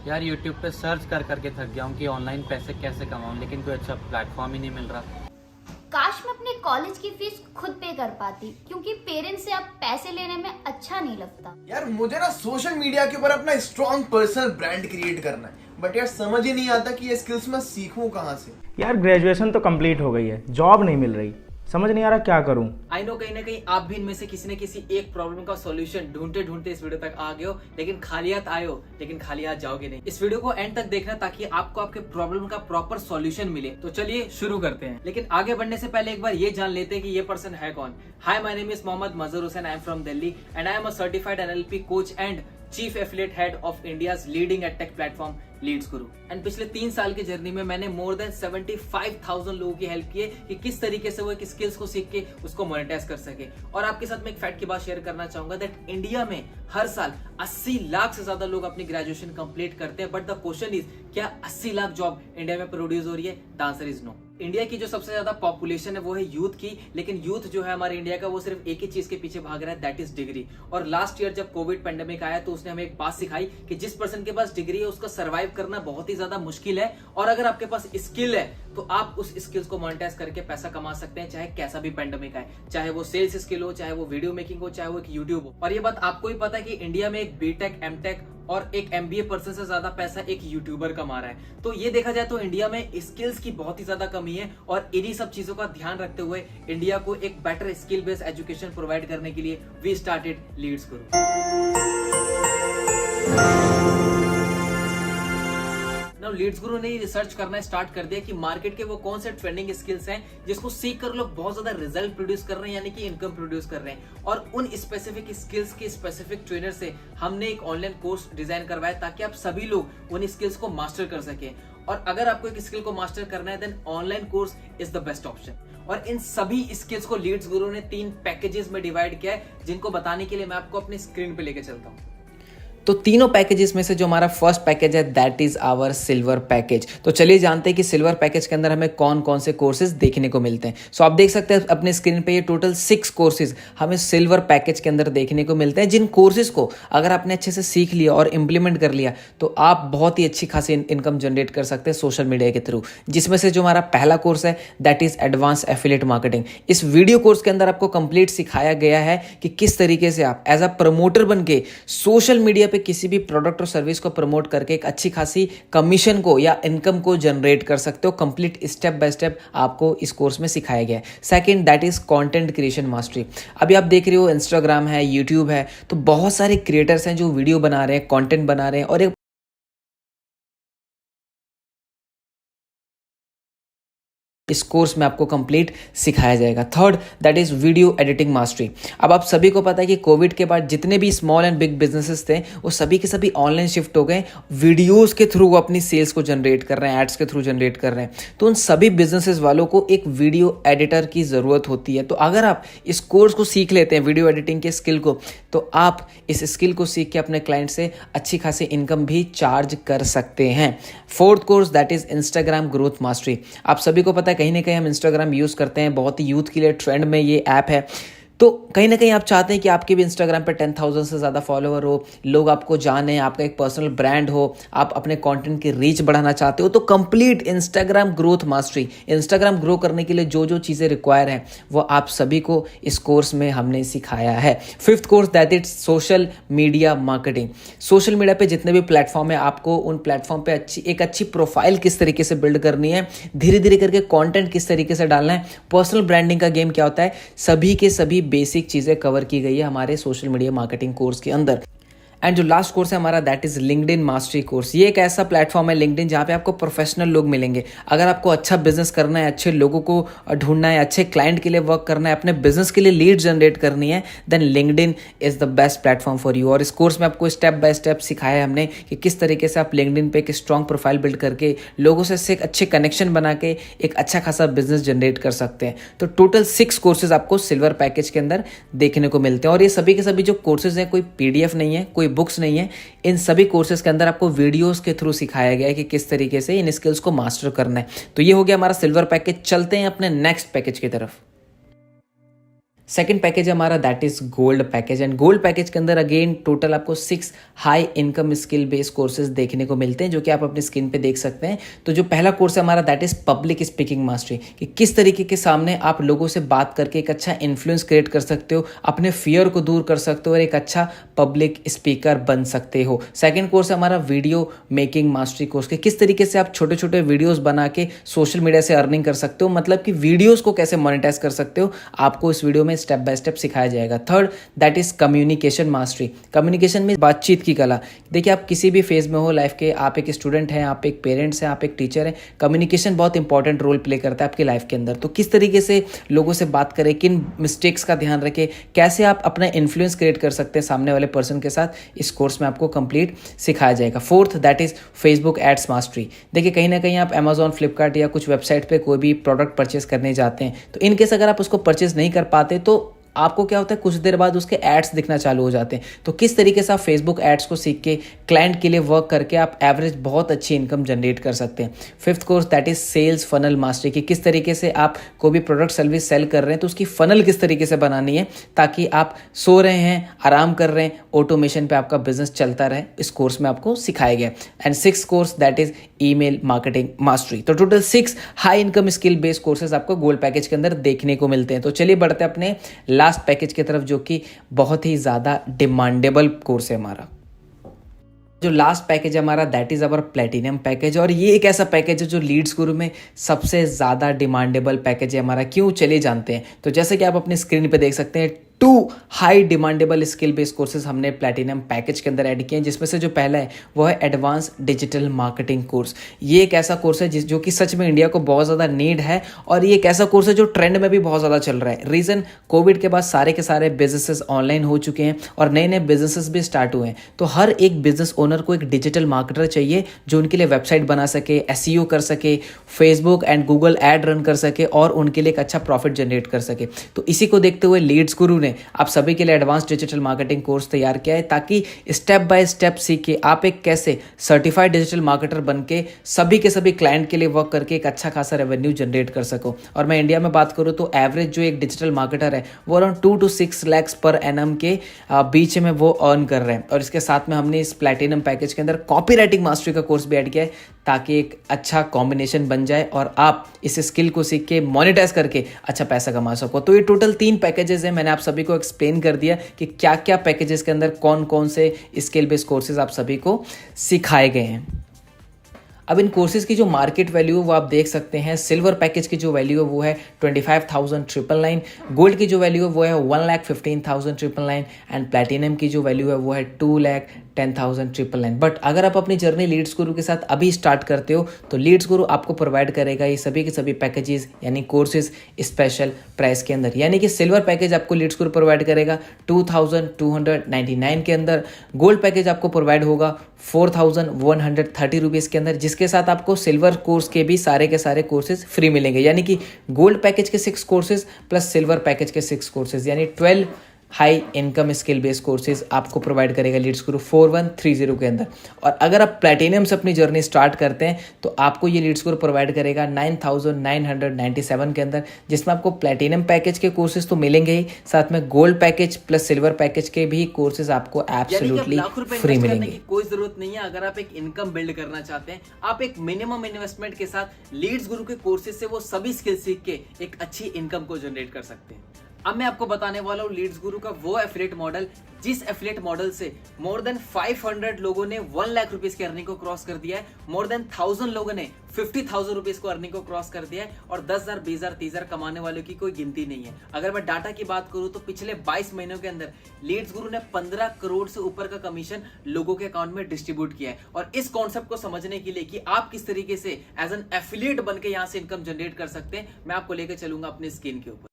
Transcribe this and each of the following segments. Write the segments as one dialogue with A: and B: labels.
A: यार यूट्यूब पे सर्च कर करके थक गया हूँ कि ऑनलाइन पैसे कैसे कमाऊँ, लेकिन कोई अच्छा प्लेटफॉर्म ही नहीं मिल रहा।
B: काश मैं अपने कॉलेज की फीस खुद पे कर पाती, क्योंकि पेरेंट्स से अब पैसे लेने में अच्छा नहीं लगता।
C: यार मुझे ना सोशल मीडिया के ऊपर अपना स्ट्रॉन्ग पर्सनल ब्रांड क्रिएट करना है, बट यार समझ ही नहीं आता कि ये स्किल्स मैं सीखूं कहाँ से।
D: यार ग्रेजुएशन तो कंप्लीट हो गई है, जॉब नहीं मिल रही, समझ नहीं आ रहा क्या करूं।
E: आई नो कहीं ना कहीं आप भी इनमें से किसी न किसी एक प्रॉब्लम का सॉल्यूशन ढूंढते ढूंढते इस वीडियो तक आ गए हो, लेकिन खाली हाथ आए हो, लेकिन खाली हाथ जाओगे नहीं। इस वीडियो को एंड तक देखना ताकि आपको आपके प्रॉब्लम का प्रॉपर सॉल्यूशन मिले। तो चलिए शुरू करते हैं, लेकिन आगे बढ़ने से पहले एक बार ये जान लेते हैं कि ये पर्सन है कौन। Hi, my name is Mohammad Mazhar Hussain, I am from Delhi and I am a certified NLP coach and chief affiliate head of India's leading edtech platform leads guru. And पिछले 3 साल की जर्नी में मैंने मोर देन 75,000 लोगों की हेल्प की है कि किस तरीके से वो एक स्किल्स को सीख के उसको मोनेटाइज कर सके। और आपके साथ मैं एक फैक्ट की बात शेयर करना चाहूंगा दैट इंडिया में हर साल 80 लाख से ज्यादा लोग अपनी ग्रेजुएशन कंप्लीट करते हैं, बट द क्वेश्चन इज क्या 80 लाख जॉब इंडिया में प्रोड्यूस हो रही है? The answer is no. India की जो सबसे ज्यादा पॉपुलेशन है वो है यूथ की, लेकिन यूथ जो है हमारे इंडिया का वो सिर्फ एक ही चीज के पीछे भाग रहा है, दैट इज डिग्री। और लास्ट ईयर जब कोविड पेंडेमिक आया तो उसने हमें एक बात सिखाई कि जिस पर्सन के पास डिग्री है उसका सर्वाइव करना बहुत ही ज्यादा मुश्किल है, और अगर आपके पास स्किल है तो आप उस स्किल्स को मोनेटाइज करके पैसा कमा सकते हैं, चाहे कैसा भी पेंडेमिक आए, चाहे वो सेल्स स्किल हो, चाहे वो वीडियो मेकिंग हो, चाहे वो एक यूट्यूब हो। और ये बात आपको ही पता है कि इंडिया में एक बीटेक, एमटेक और एक एमबीए पर्सन से ज्यादा पैसा एक यूट्यूबर कमा रहा है। तो ये देखा जाए तो इंडिया में स्किल्स की बहुत ही ज्यादा कमी है, और इन्हीं सब चीजों का ध्यान रखते हुए इंडिया को एक better skill based education provide करने के लिए we started Leeds Guru. Now Leeds गुरु ने रिसर्च करना स्टार्ट कर दिया कि मार्केट के वो कौन से ट्रेंडिंग स्किल्स हैं जिसको सीख कर लोग बहुत ज्यादा रिजल्ट प्रोड्यूस कर रहे हैं, यानी कि इनकम प्रोड्यूस कर रहे हैं। और उन स्पेसिफिक स्किल्स के स्पेसिफिक ट्रेनर से हमने एक ऑनलाइन कोर्स डिजाइन करवाया ताकि आप सभी लोग उन स्किल्स को मास्टर कर सके। और अगर आपको एक स्किल को मास्टर करना है then online course is the best option. और इन सभी स्किल्स को लीड्स गुरु ने 3 पैकेजेस में डिवाइड किया है, जिनको बताने के लिए मैं आपको अपनी स्क्रीन पे लेके चलता हूँ। तो तीनों पैकेजेस में से जो हमारा फर्स्ट पैकेज है that is our silver package. तो चलिए जानते हैं कि सिल्वर पैकेज के अंदर हमें कौन कौन से कोर्सेज देखने को मिलते हैं। सो आप देख सकते हैं अपने स्क्रीन पे ये टोटल 6 कोर्सेज हमें सिल्वर पैकेज के अंदर देखने को मिलते हैं, जिन कोर्सेज को अगर आपने अच्छे से सीख लिया और इंप्लीमेंट कर लिया तो आप बहुत ही अच्छी खासी इनकम जनरेट कर सकते हैं सोशल मीडिया के थ्रू। जिसमें से जो हमारा पहला कोर्स है that is advance affiliate marketing. इस वीडियो कोर्स के अंदर आपको कंप्लीट सिखाया गया है कि किस तरीके से आप एज अ प्रमोटर बन के सोशल मीडिया पे किसी भी प्रोडक्ट और सर्विस को प्रमोट करके एक अच्छी खासी कमीशन को या इनकम को जनरेट कर सकते हो। कंप्लीट स्टेप बाय स्टेप आपको इस कोर्स में सिखाया गया है। Second that is content creation mastery. अभी आप देख रहे हो इंस्टाग्राम है, यूट्यूब है, तो बहुत सारे क्रिएटर्स हैं जो वीडियो बना रहे हैं, कंटेंट बना रहे हैं, और एक इस कोर्स में आपको कंप्लीट सिखाया जाएगा। Third that is video editing mastery. अब आप सभी को पता है कि कोविड के बाद जितने भी स्मॉल एंड बिग बिजनेसेस थे वो सभी के सभी ऑनलाइन शिफ्ट हो गए। वीडियोस के थ्रू वो अपनी सेल्स को जनरेट कर रहे हैं, एड्स के थ्रू जनरेट कर रहे हैं। तो उन सभी बिजनेसेस वालों को एक वीडियो एडिटर की ज़रूरत होती है। तो अगर आप इस कोर्स को सीख लेते हैं, वीडियो एडिटिंग के स्किल को, तो आप इस स्किल को सीख के अपने क्लाइंट से अच्छी खासी इनकम भी चार्ज कर सकते हैं। Fourth course that is Instagram growth mastery. आप सभी को पता है कहीं ना कहीं हम इंस्टाग्राम यूज़ करते हैं, बहुत ही यूथ के लिए ट्रेंड में ये ऐप है। तो कहीं ना कहीं आप चाहते हैं कि आपके भी इंस्टाग्राम पे 10,000 से ज़्यादा फॉलोअर हो, लोग आपको जाने, आपका एक पर्सनल ब्रांड हो, आप अपने कंटेंट की रीच बढ़ाना चाहते हो, तो complete Instagram growth mastery, Instagram grow करने के लिए जो जो चीज़ें रिक्वायर हैं वो आप सभी को इस कोर्स में हमने सिखाया है। Fifth course that is social media marketing. Social media पे जितने भी प्लेटफॉर्म है आपको उन प्लेटफॉर्म पे एक अच्छी प्रोफाइल किस तरीके से बिल्ड करनी है, धीरे धीरे करके कॉन्टेंट किस तरीके से डालना है, पर्सनल ब्रांडिंग का गेम क्या होता है, सभी के सभी बेसिक चीजें कवर की गई है हमारे सोशल मीडिया मार्केटिंग कोर्स के अंदर। एंड जो लास्ट कोर्स है हमारा that is LinkedIn mastery course. ये एक ऐसा प्लेटफॉर्म है लिंक्डइन जहाँ पे आपको प्रोफेशनल लोग मिलेंगे। अगर आपको अच्छा बिजनेस करना है, अच्छे लोगों को ढूंढना है, अच्छे क्लाइंट के लिए वर्क करना है, अपने बिजनेस के लिए लीड जनरेट करनी है, then LinkedIn is the best platform for you. और इस कोर्स में आपको स्टेप बाय स्टेप सिखाया है हमने कि किस तरीके से आप लिंक्डइन पे एक स्ट्रॉन्ग प्रोफाइल बिल्ड करके लोगों से एक अच्छे कनेक्शन बना के एक अच्छा खासा बिजनेस जनरेट कर सकते हैं। तो टोटल 6 कोर्सेज आपको सिल्वर पैकेज के अंदर देखने को मिलते हैं। और ये सभी के सभी जो कोर्सेज हैं कोई PDF नहीं है, कोई बुक्स नहीं है। इन सभी कोर्सेज के अंदर आपको वीडियोस के थ्रू सिखाया गया है कि किस तरीके से इन स्किल्स को मास्टर करना है। तो ये हो गया हमारा सिल्वर पैकेज। चलते हैं अपने नेक्स्ट पैकेज की तरफ। सेकंड पैकेज हमारा that is gold package, and gold package के अंदर अगेन टोटल आपको 6 high income skill based courses देखने को मिलते हैं, जो कि आप अपनी स्क्रीन पे देख सकते हैं। तो जो पहला कोर्स है हमारा that is public speaking mastery, कि किस तरीके के सामने आप लोगों से बात करके एक अच्छा इन्फ्लुएंस क्रिएट कर सकते हो, अपने फियर को दूर कर सकते हो और एक अच्छा पब्लिक स्पीकर बन सकते हो। सेकेंड कोर्स है हमारा वीडियो मेकिंग मास्टरी कोर्स, के किस तरीके से आप छोटे छोटे वीडियोस बना के सोशल मीडिया से अर्निंग कर सकते हो, मतलब कि वीडियोस को कैसे मोनेटाइज कर सकते हो, आपको इस वीडियो में स्टेप बाय स्टेप सिखाया जाएगा। Third that is communication mastery, communication में बातचीत की कला। देखिए आप किसी भी फेज में हो लाइफ के, आप एक स्टूडेंट हैं, आप एक पेरेंट्स हैं, आप एक टीचर हैं, कम्युनिकेशन बहुत इंपॉर्टेंट रोल प्ले करता है आपकी लाइफ के अंदर। तो किस तरीके से लोगों से बात करें, किन मिस्टेक्स का ध्यान रखें, कैसे आप अपना इन्फ्लुएंस क्रिएट कर सकते हैं सामने वाले पर्सन के साथ, इस कोर्स में आपको कंप्लीट सिखाया जाएगा। Fourth that is Facebook ads mastery. देखिए कहीं ना कहीं आप अमेजॉन, फ्लिपकार्ट या कुछ वेबसाइट पे कोई भी प्रोडक्ट परचेस करने जाते हैं, तो इनकेस अगर आप उसको परचेस नहीं कर पाते तो आपको क्या होता है, कुछ देर बाद उसके एड्स दिखना चालू हो जाते हैं। तो किस तरीके से आप फेसबुक एड्स को सीख के क्लाइंट के लिए वर्क करके आप एवरेज बहुत अच्छी इनकम जनरेट कर सकते हैं। Fifth course that is sales funnel mastery, कि किस तरीके से आप कोई भी प्रोडक्ट सर्विस सेल कर रहे हैं तो उसकी फनल किस तरीके से बनानी है ताकि आप सो रहे हैं, आराम कर रहे हैं, ऑटोमेशन पे आपका बिजनेस चलता रहे, इस कोर्स में आपको सिखाया गया। And six course that is email marketing mastery. तो total 6 high income skill based courses आपको गोल्ड पैकेज के अंदर देखने को मिलते हैं। तो चलिए बढ़ते हैं अपने लास्ट पैकेज की तरफ, जो कि बहुत ही ज़्यादा डिमांडेबल कोर्स है हमारा। जो लास्ट पैकेज है हमारा that is our platinum package, और ये एक ऐसा पैकेज है जो लीड्स गुरु में सबसे ज़्यादा डिमांडेबल पैकेज है हमारा। क्यों, चलिए जानते हैं। तो जैसे कि आप अपनी स्क्रीन पे देख सकते हैं 2 high demandable skill based courses हमने प्लैटिनम पैकेज के अंदर ऐड किए हैं, जिसमें से जो पहला है वो है एडवांस डिजिटल मार्केटिंग कोर्स। ये एक ऐसा कोर्स है जो कि सच में इंडिया को बहुत ज़्यादा नीड है, और ये एक ऐसा कोर्स है जो ट्रेंड में भी बहुत ज़्यादा चल रहा है। रीज़न, कोविड के बाद सारे के सारे बिजनेसेस ऑनलाइन हो चुके हैं और नए नए बिजनेसेस भी स्टार्ट हुए हैं। तो हर एक बिजनेस ओनर को एक डिजिटल मार्केटर चाहिए जो उनके लिए वेबसाइट बना सके, SEO कर सके, Facebook and Google ad run कर सके और उनके लिए एक अच्छा प्रॉफिट जनरेट कर सके। तो इसी को देखते हुए लीड्स गुरु ने आप सभी के लिए एडवांस डिजिटल मार्केटिंग कोर्स तैयार किया है, ताकि स्टेप बाय स्टेप सीख के आप एक कैसे सर्टिफाइड डिजिटल मार्केटर बन के सभी के सभी क्लाइंट के लिए वर्क करके एक अच्छा खासा रेवेन्यू जनरेट कर सको। और मैं इंडिया में बात करूं तो एवरेज जो एक डिजिटल मार्केटर है वो around 2 to 6 lakhs per annum के बीच में वो अर्न कर रहे हैं। और इसके साथ में हमने इस प्लैटिनम पैकेज के अंदर कॉपी राइटिंग मास्टरी का कोर्स भी ऐड किया है, ताकि एक अच्छा कॉम्बिनेशन बन जाए और आप इस स्किल को सीख के मोनेटाइज करके अच्छा पैसा कमा सको। तो ये टोटल 3 पैकेजेस हैं। मैंने आप सभी को एक्सप्लेन कर दिया कि क्या क्या पैकेजेस के अंदर कौन कौन से स्किल बेस्ड कोर्सेज आप सभी को सिखाए गए हैं। अब इन कोर्सेज की जो मार्केट वैल्यू है वो आप देख सकते हैं। सिल्वर पैकेज की जो वैल्यू है वो है 25,999, गोल्ड की जो वैल्यू है वो है 1,15,999 एंड प्लैटिनम की जो वैल्यू है वो है 2,10,999। बट अगर आप अपनी जर्नी लीड्स गुरु के साथ अभी स्टार्ट करते हो तो लीड्स गुरु आपको प्रोवाइड करेगा ये सभी के सभी पैकेजेस यानी कोर्सेज स्पेशल प्राइस के अंदर। यानी कि सिल्वर पैकेज आपको लीड्स गुरु प्रोवाइड करेगा 2,299 के अंदर, गोल्ड पैकेज आपको प्रोवाइड होगा 4,130 रुपीज़ के अंदर, जिसके साथ आपको सिल्वर कोर्स के भी सारे के सारे कोर्सेज फ्री मिलेंगे। यानी कि गोल्ड पैकेज के 6 कोर्सेज प्लस सिल्वर पैकेज के 6 कोर्सेज, यानी 12 high income skill based courses आपको प्रोवाइड करेगा लीड्स गुरु 4130 के अंदर। और अगर आप प्लैटिनम से अपनी जर्नी स्टार्ट करते हैं तो आपको ये लीड्स गुरु प्रोवाइड करेगा 9,997 के अंदर, जिसमें आपको प्लैटिनम पैकेज के कोर्सेज तो मिलेंगे ही, साथ में gold package plus silver package के भी कोर्सेज आपको एब्सोल्युटली फ्री मिलेंगे।
F: कोई जरूरत नहीं है। अगर आप एक इनकम बिल्ड करना चाहते हैं, आप एक मिनिमम इन्वेस्टमेंट के साथ लीड्स गुरु के कोर्सेज से वो सभी स्किल सीख के एक अच्छी इनकम को जनरेट कर सकते हैं। अब मैं आपको बताने वाला हूँ लीड्स गुरु का वो एफिलिएट मॉडल, जिस एफिलिएट मॉडल से मोर देन 500 लोगों ने 1 लाख रुपीस की अर्निंग को क्रॉस कर दिया है, मोर देन 1000 लोगों ने 50,000 रुपीस को अर्निंग को क्रॉस कर दिया है, और 10,000, 20,000, 30,000 कमाने वालों की कोई गिनती नहीं है। अगर मैं डाटा की बात करूं तो पिछले 22 महीनों के अंदर लीड्स गुरु ने 15 करोड़ से ऊपर का कमीशन लोगों के अकाउंट में डिस्ट्रीब्यूट किया है। और इस कॉन्सेप्ट को समझने के लिए कि आप किस तरीके से एज एन एफिलिएट बन के यहां से इनकम जनरेट कर सकते हैं, मैं आपको लेकर चलूंगा अपनी स्क्रीन के ऊपर।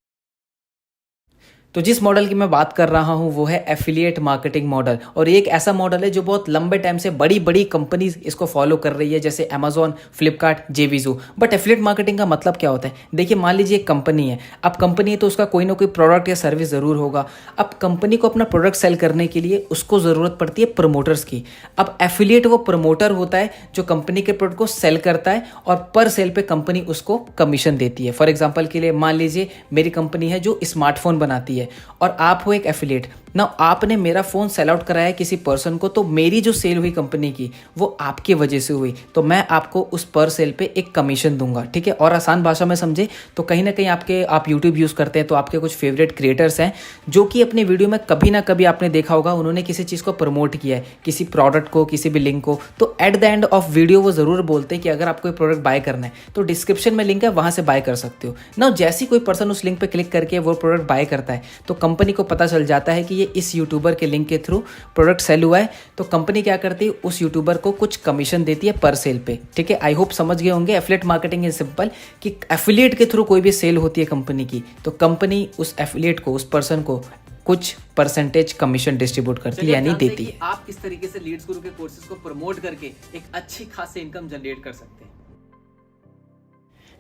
E: तो जिस मॉडल की मैं बात कर रहा हूं वो है एफिलिएट मार्केटिंग मॉडल, और ये एक ऐसा मॉडल है जो बहुत लंबे टाइम से बड़ी बड़ी कंपनीज इसको फॉलो कर रही है, जैसे Amazon, Flipkart, JVZoo. But affiliate marketing का मतलब क्या होता है? देखिए, मान लीजिए एक कंपनी है। अब कंपनी है तो उसका कोई ना कोई प्रोडक्ट या सर्विस जरूर होगा। अब कंपनी को अपना प्रोडक्ट सेल करने के लिए उसको जरूरत पड़ती है प्रमोटर्स की। अब एफिलिएट वो प्रमोटर होता है जो कंपनी के प्रोडक्ट को सेल करता है और पर सेल पे कंपनी उसको कमीशन देती है। फॉर एग्जाम्पल के लिए मान लीजिए मेरी कंपनी है जो स्मार्टफोन बनाती है, है और आप हो एक एफिलिएट ना, आपने मेरा फ़ोन सेल आउट कराया किसी पर्सन को, तो मेरी जो सेल हुई कंपनी की वो आपकी वजह से हुई, तो मैं आपको उस पर सेल पे एक कमीशन दूंगा, ठीक है। और आसान भाषा में समझे तो कहीं ना कहीं आप यूट्यूब यूज़ करते हैं तो आपके कुछ फेवरेट क्रिएटर्स हैं जो कि अपने वीडियो में कभी ना कभी आपने देखा होगा उन्होंने किसी चीज़ को प्रमोट किया है, किसी प्रोडक्ट को, किसी भी लिंक को, तो at the end of video वो ज़रूर बोलते हैं कि अगर आपको कोई प्रोडक्ट बाय करना है तो डिस्क्रिप्शन में लिंक है, वहाँ से बाय कर सकते हो ना। जैसे कोई पर्सन उस लिंक पर क्लिक करके वो प्रोडक्ट बाय करता है तो कंपनी को पता चल जाता है कि ये इस यूट्यूबर के लिंक के थ्रू प्रोडक्ट सेल हुआ है, तो कंपनी क्या करती है, उस यूट्यूबर को कुछ कमीशन देती है पर सेल पे, ठीक है। आई होप समझ गए होंगे। एफिलिएट मार्केटिंग इज सिंपल कि एफिलिएट के थ्रू कोई भी सेल होती है कंपनी की तो कंपनी उस एफिलिएट को, उस पर्सन को कुछ परसेंटेज कमीशन डिस्ट्रीब्यूट करती है यानी देती है।
F: आप किस तरीके से लीड्स गुरु के कोर्सेज को प्रमोट करके एक अच्छी खासी इनकम जनरेट कर सकते हैं।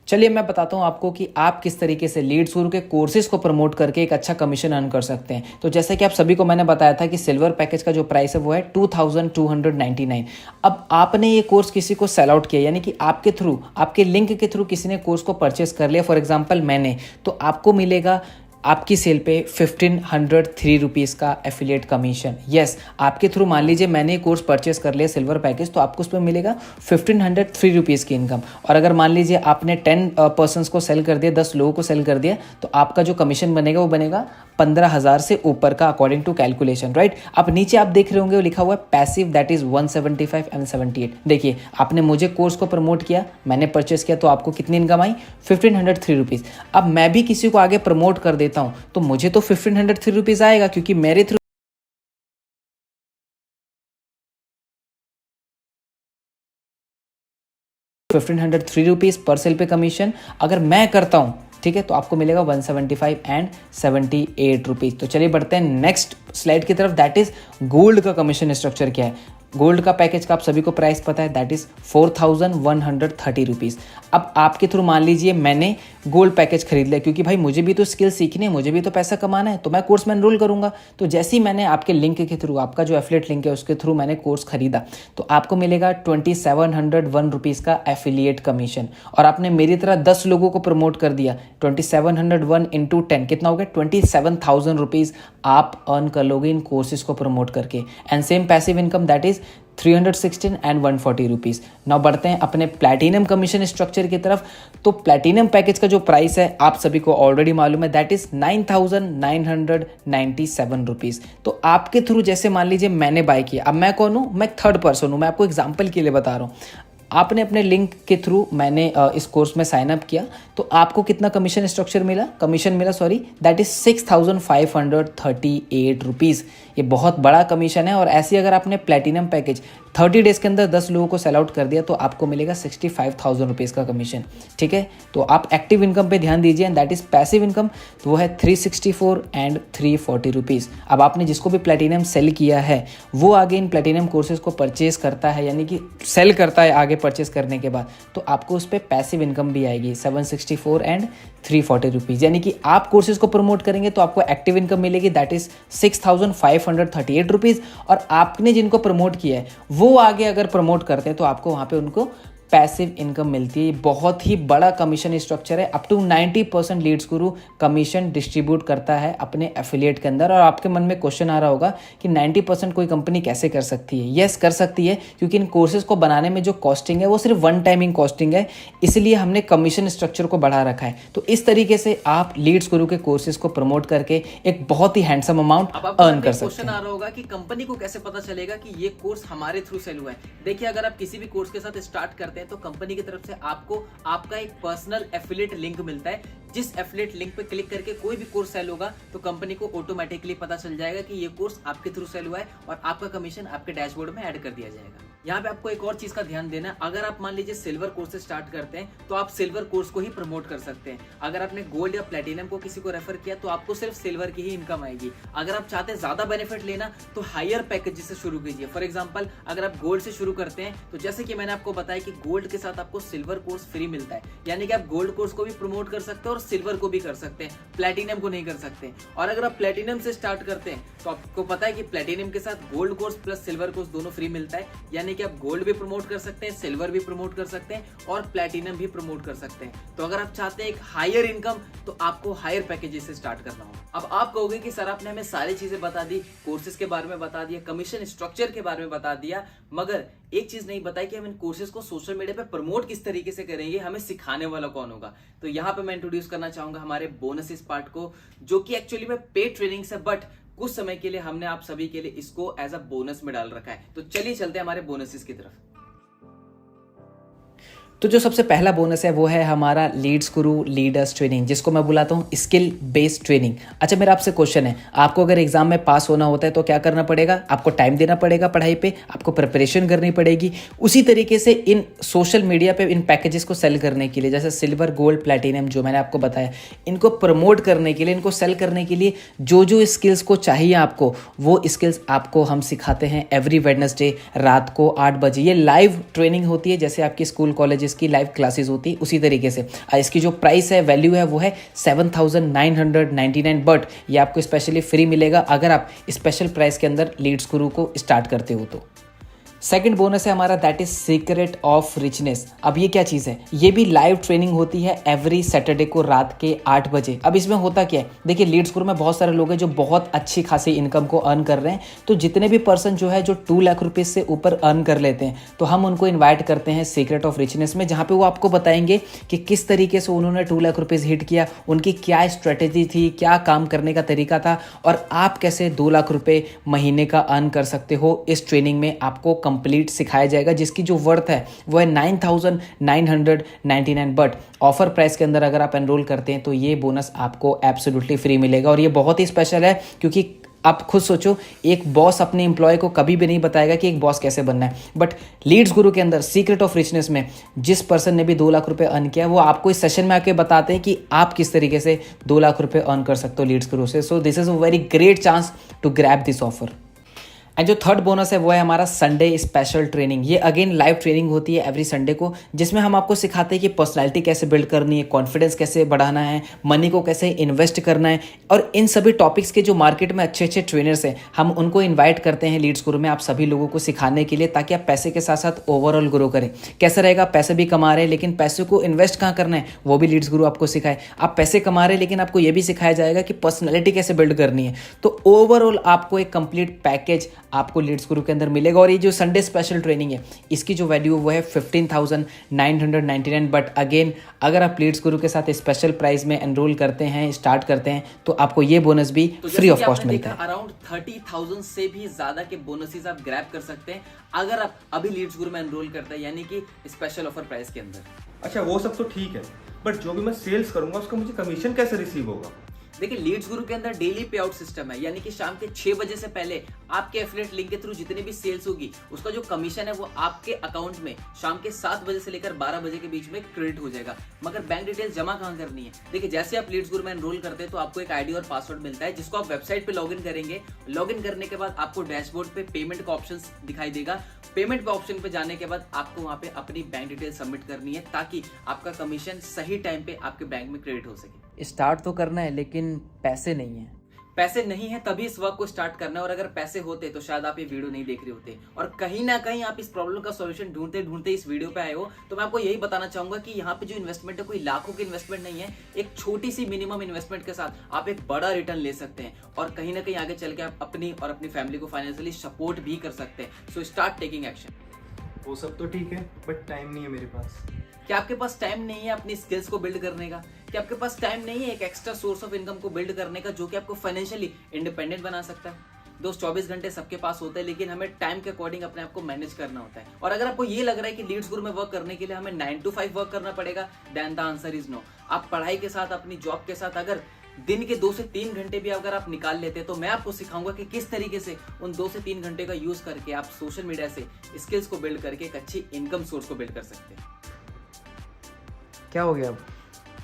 E: चलिए मैं बताता हूँ आपको कि आप किस तरीके से लीड्स गुरु के कोर्सेज को प्रमोट करके एक अच्छा कमीशन अर्न कर सकते हैं। तो जैसे कि आप सभी को मैंने बताया था कि सिल्वर पैकेज का जो प्राइस है वो है 2299। अब आपने ये कोर्स किसी को सेल आउट किया यानी कि आपके थ्रू, आपके लिंक के थ्रू किसी ने कोर्स को परचेस कर लिया, फॉर एग्जाम्पल मैंने, तो आपको मिलेगा आपकी सेल पे 1503 रुपीज़ का एफिलिएट कमीशन। यस, आपके थ्रू मान लीजिए मैंने कोर्स परचेस कर लिया सिल्वर पैकेज तो आपको उस पर मिलेगा 1503 रुपीज़ की इनकम। और अगर मान लीजिए आपने 10 पर्सनस को सेल कर दिया, 10 लोगों को सेल कर दिया, तो आपका जो कमीशन बनेगा वो बनेगा 15,000 से ऊपर का अकॉर्डिंग टू कैलकुलेशन, राइट। अब नीचे आप देख रहे होंगे वो लिखा हुआ है पैसिव, दैट इज 175 एंड 78। देखिए आपने मुझे कोर्स को प्रमोट किया, मैंने परचेस किया तो आपको कितनी इनकम आई, 1503 रुपीज़। अब मैं भी किसी को आगे प्रमोट कर देता हूं तो मुझे तो 1503 रुपीज़ आएगा क्योंकि मेरे थ्रू 1503 रुपीज़ पर सेल पे कमीशन अगर मैं करता हूं, ठीक है, तो आपको मिलेगा 175 एंड 78 रुपीज़। तो चलिए बढ़ते हैं नेक्स्ट स्लाइड की तरफ, दैट इज गोल्ड का कमीशन स्ट्रक्चर क्या है। गोल्ड का पैकेज का आप सभी को प्राइस पता है, दैट इज 4130 रुपीज़। अब आपके थ्रू मान लीजिए मैंने गोल्ड पैकेज खरीद लिया क्योंकि भाई मुझे भी तो स्किल सीखनी है, मुझे भी तो पैसा कमाना है, तो मैं कोर्स में एनरोल करूंगा। तो जैसे ही मैंने आपके लिंक के थ्रू, आपका जो एफिलिएट लिंक है उसके थ्रू मैंने कोर्स खरीदा तो आपको मिलेगा 2701 रुपीज़ का एफिलिएट कमीशन। और आपने मेरी तरह 10 लोगों को प्रमोट कर दिया, 2701 इंटू 10 कितना हो गया, 27,000 रुपीज़ आप अर्न कर लोगे इन कोर्सेज को प्रमोट करके। And same passive income that is 316 and 140 rupees. Now बढ़ते हैं अपने प्लैटिनम कमीशन स्ट्रक्चर की तरफ। तो प्लैटिनम पैकेज का जो प्राइस है आप सभी को ऑलरेडी मालूम है, दैट इज 9,997 रुपीज़। तो आपके थ्रू जैसे मान लीजिए मैंने बाय किया, अब मैं कौन हूँ, मैं थर्ड पर्सन हूँ, मैं आपको एग्जाम्पल के लिए बता रहा हूँ। आपने अपने लिंक के थ्रू मैंने इस कोर्स में साइन अप किया तो आपको कितना कमीशन स्ट्रक्चर मिला, दैट इज 6,538 रुपीज़। ये बहुत बड़ा कमीशन है। और ऐसे अगर आपने प्लैटिनम पैकेज 30 डेज के अंदर 10 लोगों को सेल आउट कर दिया तो आपको मिलेगा 65,000 रुपीज़ का कमीशन, ठीक है। तो आप एक्टिव इनकम पे ध्यान दीजिए and that is passive income, तो वो है 364 एंड 340 रुपीज़। अब आपने जिसको भी प्लैटिनम सेल किया है वो आगे इन प्लैटिनम कोर्सेज को परचेज करता है यानी कि सेल करता है आगे परचेज करने के बाद, तो आपको उस पर पैसिव इनकम भी आएगी 764 एंड 340 रुपीज़। यानी कि आप कोर्सेज को प्रमोट करेंगे तो आपको एक्टिव इनकम मिलेगी दैट इज 6,538 रुपीज़। और आपने जिनको प्रमोट किया है वो आगे अगर प्रमोट करते हैं तो आपको वहाँ पे उनको पैसिव इनकम मिलती है। बहुत ही बड़ा कमीशन स्ट्रक्चर है, up to 90% Leeds Guru commission distribute करता है अपने एफिलिएट के अंदर। और आपके मन में क्वेश्चन आ रहा होगा कि 90% कोई कंपनी कैसे कर सकती है। यस, कर सकती है क्योंकि इन कोर्सेज को बनाने में जो कॉस्टिंग है वो सिर्फ वन टाइमिंग कॉस्टिंग है, इसलिए हमने कमीशन स्ट्रक्चर को बढ़ा रखा है। तो इस तरीके से आप लीड्स गुरु के कोर्सेज को प्रमोट करके एक बहुत ही हैंडसम अमाउंट अर्न कर सकते
F: क्वेश्चन
E: हैं।
F: आ रहा होगा कि कंपनी को कैसे पता चलेगा कि ये कोर्स हमारे थ्रू सेल हुआ है। देखिए, अगर आप किसी भी कोर्स के साथ स्टार्ट करते हैं तो कंपनी की तरफ से आपको आपका एक पर्सनल एफिलिएट लिंक मिलता है। जिस एफिलिएट लिंक पे क्लिक करके कोई भी कोर्स सेल होगा तो कंपनी को ऑटोमेटिकली पता चल जाएगा कि ये कोर्स आपके थ्रू सेल हुआ है और आपका कमीशन आपके डैशबोर्ड में ऐड कर दिया जाएगा। यहाँ पे आपको एक और चीज का ध्यान देना है, अगर आप मान लीजिए सिल्वर कोर्स से स्टार्ट करते हैं तो आप सिल्वर कोर्स को ही प्रमोट कर सकते हैं। अगर आपने गोल्ड या प्लैटिनम को किसी को रेफर किया तो आपको सिर्फ सिल्वर की ही इनकम आएगी। अगर आप चाहते हैं ज्यादा बेनिफिट लेना तो हायर पैकेज से शुरू कीजिए। फॉर एग्जांपल, अगर आप गोल्ड से शुरू करते हैं तो जैसे कि मैंने आपको बताया कि गोल्ड के साथ आपको सिल्वर कोर्स फ्री मिलता है, यानी कि आप गोल्ड कोर्स को भी प्रमोट कर सकते हैं और सिल्वर को भी कर सकते हैं, प्लैटिनम को नहीं कर सकते। और अगर आप प्लैटिनम से स्टार्ट करते हैं तो आपको पता है कि प्लैटिनम के साथ gold course plus silver course दोनों फ्री मिलता है, यानी यानी कि आप गोल्ड भी प्रमोट कर सकते हैं, सिल्वर भी प्रमोट कर सकते हैं और प्लैटिनम भी प्रमोट कर सकते हैं। तो अगर आप चाहते हैं एक हायर इनकम तो आपको हायर पैकेजेस से स्टार्ट करना होगा। अब आप कहोगे कि सर आपने हमें सारी चीजें बता दी, कोर्सेज के बारे में बता दिया, कमीशन स्ट्रक्चर के बारे में बता दिया, मगर एक चीज नहीं बताई कि हम इन कोर्सेज को सोशल मीडिया पे प्रमोट किस तरीके से करेंगे, हमें सिखाने वाला कौन होगा। तो यहाँ पे मैं इंट्रोड्यूस करना चाहूंगा हमारे बोनसेस पार्ट को, जो कि एक्चुअली में पेड ट्रेनिंग है, बट कुछ समय के लिए हमने आप सभी के लिए इसको एज अ बोनस में डाल रखा है। तो चलिए चलते हैं हमारे बोनसेस की तरफ।
E: तो जो सबसे पहला बोनस है वो है हमारा लीड्स गुरु लीडर्स ट्रेनिंग, जिसको मैं बुलाता हूँ स्किल बेस्ड ट्रेनिंग। अच्छा, मेरा आपसे क्वेश्चन है, आपको अगर एग्जाम में पास होना होता है तो क्या करना पड़ेगा? आपको टाइम देना पड़ेगा पढ़ाई पे, आपको प्रिपरेशन करनी पड़ेगी। उसी तरीके से इन सोशल मीडिया पे इन पैकेजेस को सेल करने के लिए, जैसे सिल्वर, गोल्ड, प्लैटिनम जो मैंने आपको बताया, इनको प्रमोट करने के लिए, इनको सेल करने के लिए जो जो स्किल्स को चाहिए आपको, वो स्किल्स आपको हम सिखाते हैं एवरी वेडनेसडे रात को 8 बजे। ये लाइव ट्रेनिंग होती है, जैसे आपकी स्कूल कॉलेजेस की लाइव क्लासेस होती है उसी तरीके से। इसकी जो प्राइस है, वैल्यू है, वो है 7,999, बट ये आपको स्पेशली फ्री मिलेगा अगर आप स्पेशल प्राइस के अंदर लीड्स गुरु को स्टार्ट करते हो तो। सेकंड बोनस है हमारा, that is secret of richness. अब ये क्या चीज़ है? ये भी लाइव ट्रेनिंग होती है एवरी सैटरडे को रात के 8 बजे। अब इसमें होता क्या है, देखिए लीड्स गुरु में बहुत सारे लोग हैं जो बहुत अच्छी खासी इनकम को अर्न कर रहे हैं। तो जितने भी पर्सन जो है जो 2 लाख रुपये से ऊपर अर्न कर लेते हैं, तो हम उनको इन्वाइट करते हैं सीक्रेट ऑफ रिचनेस में, जहाँ पे वो आपको बताएंगे कि किस तरीके से उन्होंने 2 लाख रुपये हिट किया, उनकी क्या स्ट्रेटेजी थी, क्या काम करने का तरीका था, और आप कैसे 2 लाख रुपये महीने का अर्न कर सकते हो। इस ट्रेनिंग में आपको कंप्लीट सिखाया जाएगा, जिसकी जो वर्थ है वो है 9,999, बट ऑफर प्राइस के अंदर अगर आप एनरोल करते हैं तो ये बोनस आपको एब्सोल्युटली फ्री मिलेगा। और ये बहुत ही स्पेशल है, क्योंकि आप खुद सोचो, एक बॉस अपने एम्प्लॉय को कभी भी नहीं बताएगा कि एक बॉस कैसे बनना है, बट लीड्स गुरु के अंदर सीक्रेट ऑफ रिचनेस में जिस पर्सन ने भी 2 लाख रुपए अर्न किया, वो आपको इस सेशन में आके बताते हैं कि आप किस तरीके से 2 लाख रुपए अर्न कर सकते हो लीड्स गुरु से। So this is a very great chance to grab this offer. And जो थर्ड बोनस है वो है हमारा संडे स्पेशल ट्रेनिंग। ये अगेन लाइव ट्रेनिंग होती है एवरी संडे को, जिसमें हम आपको सिखाते हैं कि पर्सनालिटी कैसे बिल्ड करनी है, कॉन्फिडेंस कैसे बढ़ाना है, मनी को कैसे इन्वेस्ट करना है, और इन सभी टॉपिक्स के जो मार्केट में अच्छे अच्छे ट्रेनर्स हैं, हम उनको इन्वाइट करते हैं लीड्स गुरु में आप सभी लोगों को सिखाने के लिए, ताकि आप पैसे के साथ साथ ओवरऑल ग्रो करें। कैसा रहेगा? पैसे भी कमा रहे हैं, लेकिन पैसे को इन्वेस्ट कहाँ करना है वो भी लीड्स गुरु आपको सिखाए। आप पैसे कमा रहे हैं, लेकिन आपको ये भी सिखाया जाएगा कि पर्सनैलिटी कैसे बिल्ड करनी है। तो ओवरऑल आपको एक कंप्लीट पैकेज आपको लीड्स गुरु के अंदर मिलेगा। और ये जो संडे स्पेशल ट्रेनिंग है, इसकी जो वैल्यू वो है 15,999, बट अगेन अगर आप लीड्स गुरु के साथ स्पेशल प्राइस में एनरोल करते हैं, स्टार्ट करते हैं, तो आपको ये बोनस भी फ्री ऑफ कॉस्ट मिलता है।
F: अराउंड 30,000 से भी ज्यादा के बोनसेस आप ग्रैब कर सकते हैं अगर आप अभी लीड्स गुरु में एनरोल करते हैं, यानी कि स्पेशल ऑफर प्राइस के अंदर।
G: अच्छा, वो सब तो ठीक है, बट जो भी मैं सेल्स करूंगा उसका मुझे कमीशन कैसे रिसीव होगा?
F: देखिए लीड्स गुरु के अंदर डेली पे आउट सिस्टम है, यानी कि शाम के 6 बजे से पहले आपके एफिलिएट लिंक के थ्रू जितनी भी सेल्स होगी, उसका जो कमीशन है वो आपके अकाउंट में शाम के 7 बजे से लेकर 12 बजे के बीच में क्रेडिट हो जाएगा। मगर बैंक डिटेल्स जमा कहाँ करनी है? देखिए जैसे आप लीड्स गुरु में एनरोल करते हैं तो आपको एक आईडी और पासवर्ड मिलता है, जिसको आप वेबसाइट पे लॉगिन करेंगे। लॉगिन करने के बाद आपको डैशबोर्ड पे पेमेंट का ऑप्शन दिखाई देगा। पेमेंट पे ऑप्शन पे जाने के बाद आपको वहां पे अपनी बैंक डिटेल सबमिट करनी है, ताकि आपका कमीशन सही टाइम पे आपके बैंक में क्रेडिट हो सके।
E: स्टार्ट तो करना है, लेकिन पैसे नहीं है।
F: पैसे नहीं है तभी इस वर्क को स्टार्ट करना है, और अगर पैसे होते तो शायद आप ये वीडियो नहीं देख रहे होते। और कहीं ना कहीं आप इस प्रॉब्लम का सॉल्यूशन ढूंढते ढूंढते इस वीडियो पे आए हो। तो मैं आपको यही बताना चाहूंगा कि यहाँ पे जो इन्वेस्टमेंट है कोई लाखों की इन्वेस्टमेंट नहीं है। एक छोटी सी मिनिमम इन्वेस्टमेंट के साथ आप एक बड़ा रिटर्न ले सकते हैं, और कहीं ना कहीं आगे चल के आप अपनी और अपनी फैमिली को फाइनेंशियली सपोर्ट भी कर सकते हैं। So start taking action.
G: वो सब तो ठीक है, बट टाइम नहीं है मेरे पास।
F: क्या आपके पास टाइम नहीं है अपनी स्किल्स को बिल्ड करने का? क्या आपके पास टाइम नहीं है एक एक्स्ट्रा सोर्स ऑफ इनकम को बिल्ड करने का, जो कि आपको फाइनेंशियली इंडिपेंडेंट बना सकता है? दोस्त 24 घंटे सबके पास होते हैं, लेकिन हमें टाइम के अकॉर्डिंग अपने आप को मैनेज करना होता है। और अगर आपको ये लग रहा है कि लीड्स गुरु में वर्क करने के लिए हमें 9 to 5 वर्क करना पड़ेगा, then the answer is no. आप पढ़ाई के साथ, अपनी जॉब के साथ अगर दिन के 2 से 3 घंटे भी अगर आप निकाल लेते हैं, तो मैं आपको सिखाऊंगा कि किस तरीके से उन 2 से 3 घंटे का यूज करके आप सोशल मीडिया से स्किल्स को बिल्ड करके एक अच्छी इनकम सोर्स को बिल्ड कर सकते हैं।
E: क्या हो गया अब?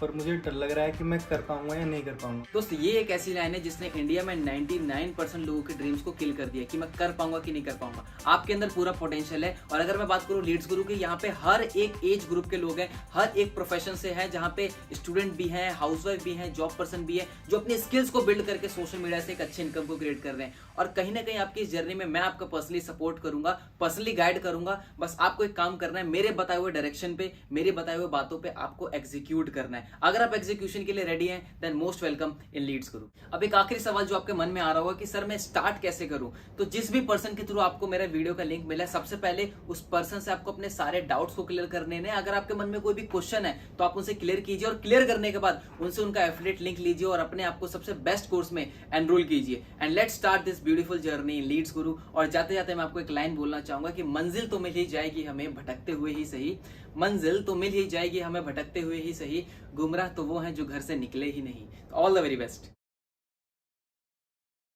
G: पर मुझे डर लग रहा है कि मैं कर पाऊंगा या नहीं कर पाऊंगा।
F: दोस्त ये एक ऐसी लाइन है जिसने इंडिया में 99% लोगों के ड्रीम्स को किल कर दिया कि मैं कर पाऊंगा कि नहीं कर पाऊंगा। आपके अंदर पूरा पोटेंशियल है। और अगर मैं बात करूं लीड्स गुरु की, यहाँ पे हर एक एज ग्रुप के लोग हैं, हर एक प्रोफेशन से है, जहाँ पे स्टूडेंट भी हैं, हाउसवाइफ भी हैं, जॉब पर्सन भी है, जो अपनी स्किल्स को बिल्ड करके सोशल मीडिया से एक अच्छी इनकम को क्रिएट कर रहे हैं। और कहीं ना कहीं आपकी इस जर्नी में मैं आपका पर्सनली सपोर्ट करूंगा, पर्सनली गाइड करूंगा। बस आपको एक काम करना है, मेरे बताए हुए डायरेक्शन पे, मेरे बताए हुए बातों पे आपको एग्जीक्यूट करना है। अगर आप एग्जीक्यूशन के लिए रेडी हैं then most welcome in Leads Guru. अब एक आखिरी सवाल जो आपके मन में आ रहा होगा कि सर मैं स्टार्ट कैसे करूं, तो जिस भी पर्सन के थ्रू आपको मेरा वीडियो का लिंक मिला है, सबसे पहले उस पर्सन से आपको अपने सारे डाउट्स को क्लियर करने हैं। अगर आपके मन में कोई भी क्वेश्चन है तो आप उनसे क्लियर कीजिए, और क्लियर करने के बाद उनसे उनका एफिलिएट लिंक लीजिए और अपने आप को सबसे बेस्ट कोर्स में एनरोल कीजिए। And let's start this beautiful journey in Leads Guru. और जाते जाते मैं आपको एक लाइन बोलना चाहूंगा कि मंजिल तो मिल ही जाएगी हमें भटकते हुए ही सही, मंजिल तो मिल ही जाएगी हमें भटकते हुए ही सही, गुमराह तो वो हैं जो घर से निकले ही नहीं। All the very best.